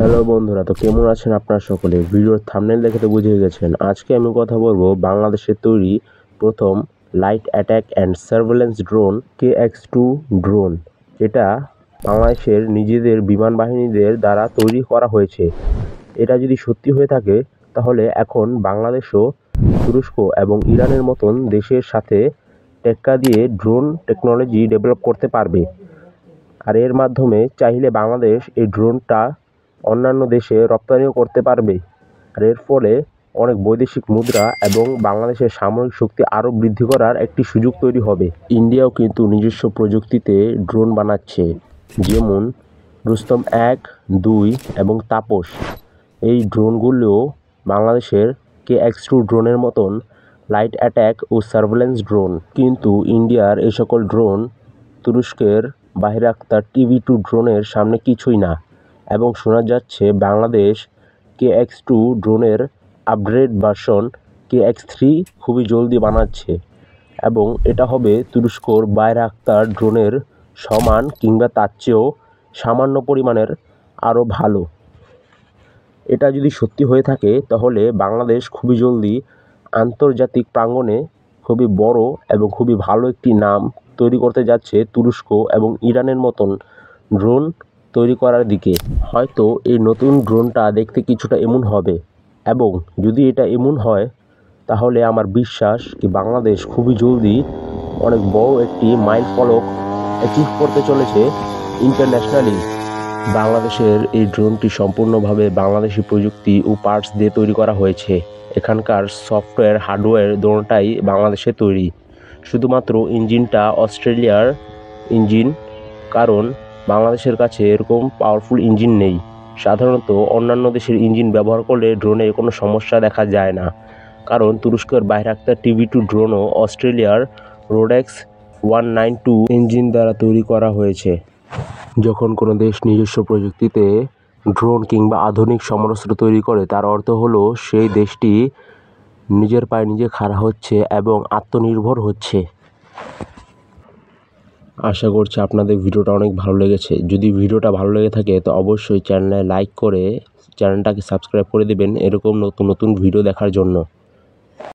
Hello বন্ধুরা, তো কেমন আছেন আপনারা সকলে? ভিডিওর থাম্বনেল দেখে তো বুঝে গেছেন। আজকে আমি কথা বলবো বাংলাদেশের তৈরি প্রথম light attack and surveillance drone KX2 drone. এটা বাংলাদেশের নিজেদের বিমান বাহিনীদের দ্বারা তৈরি করা হয়েছে। এটা যদি সত্যি হয়ে থাকে তাহলে এখন বাংলাদেশও তুরস্ক এবং ইরানের মতন দেশের সাথে টেক্কা দিয়ে ড্রোন টেকনোলজি ডেভেলপ করতে পারবে। আর এর মাধ্যমে চাইলে বাংলাদেশ এই ড্রোনটা অন্যান্য দেশে রপ্তানিও করতে পারবে। আর এর ফলে অনেক বৈদেশিক মুদ্রা এবং বাংলাদেশের সামরিক শক্তি আরও বৃদ্ধি করার একটি সুযোগ তৈরি হবে। ইন্ডিয়াও কিন্তু নিজস্ব প্রযুক্তিতে ড্রোন বানাচ্ছে, যেমন রুস্তম 1, 2 এবং তাপস। এই ড্রোনগুলো বাংলাদেশের KX2 ড্রোনের মতন লাইট অ্যাটাক ও সার্ভেলেন্স ড্রোন। কিন্তু ইন্ডিয়ার এই সকল ড্রোন তুরস্কের বাইরাক্তার TB2 ড্রোনের সামনে কিছুই না। এবং শোনা যাচ্ছে বাংলাদেশ KX2 ড্রোনের আপগ্রেড ভার্সন KX3 খুবই জলদি বানাচ্ছে এবং এটা হবে তুরস্কর বাইরাক্তার ড্রোনের সমান কিংবা তার চেয়েও সামান্য পরিমাণের আরও ভালো। এটা যদি সত্যি হয়ে থাকে তাহলে বাংলাদেশ খুবই জলদি আন্তর্জাতিক প্রাঙ্গণে খুবই বড় এবং খুবই ভালো একটি নাম তৈরি করতে যাচ্ছে তুরস্ক এবং ইরানের মতন ড্রোন তৈরি করার দিকে। হয়তো এই নতুন ড্রোনটা দেখতে কিছুটা এমন হবে এবং যদি এটা এমন হয় তাহলে আমার বিশ্বাস কি বাংলাদেশ খুবই জলদি অনেক বড় একটি মাইল ফলক অ্যাচিভ করতে চলেছে ইন্টারন্যাশনালি। বাংলাদেশের এই ড্রোনটি সম্পূর্ণভাবে বাংলাদেশি প্রযুক্তি ও পার্টস দিয়ে তৈরি করা হয়েছে। এখানকার সফটওয়্যার হার্ডওয়্যার দোনোটাই বাংলাদেশে তৈরি। শুধুমাত্র ইঞ্জিনটা অস্ট্রেলিয়ার ইঞ্জিন, কারণ বাংলাদেশের কাছে এরকম পাওয়ারফুল ইঞ্জিন নেই। সাধারণত অন্যান্য দেশের ইঞ্জিন ব্যবহার করলে ড্রোনে কোনো সমস্যা দেখা যায় না, কারণ তুরস্কের বাইরাক্তার TB2 ড্রোনও অস্ট্রেলিয়ার রোডেক্স 192 ইঞ্জিন দ্বারা তৈরি করা হয়েছে। যখন কোনো দেশ নিজস্ব প্রযুক্তিতে ড্রোন কিংবা আধুনিক সমরাস্ত্র তৈরি করে, তার অর্থ হলো সেই দেশটি নিজের পায়ে নিজে খাড়া হচ্ছে এবং আত্মনির্ভর হচ্ছে। আশা করছি আপনাদের ভিডিওটা অনেক ভালো লেগেছে। যদি ভিডিওটা ভালো লেগে থাকে তো অবশ্যই চ্যানেলে লাইক করে চ্যানেলটাকে সাবস্ক্রাইব করে দেবেন এরকম নতুন নতুন ভিডিও দেখার জন্য।